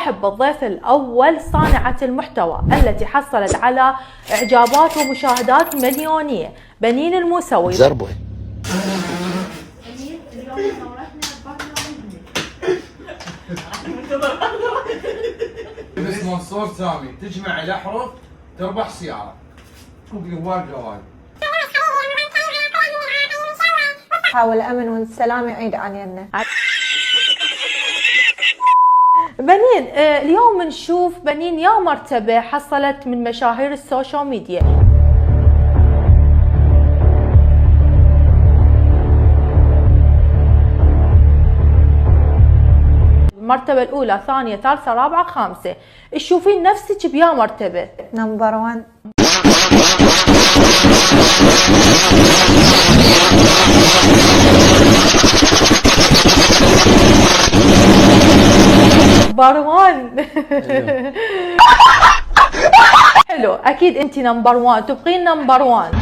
نرحب بالضيف الأول صانعة المحتوى التي حصلت على إعجابات ومشاهدات مليونية، بنين الموسوي. زربه بس منصور سامي تجمع الأحرف تربح سيارة. واقع حاول الأمن والسلام يعيد علينا. بنين، اليوم نشوف بنين يا مرتبة حصلت من مشاهير السوشيال ميديا. المرتبة الأولى، ثانية، ثالثة، رابعة، خامسة. تشوفين نفسك بيا مرتبة؟ نمبر 1. نمبر 1. حلو، أكيد أنت نمبر 1، تبقين نمبر 1.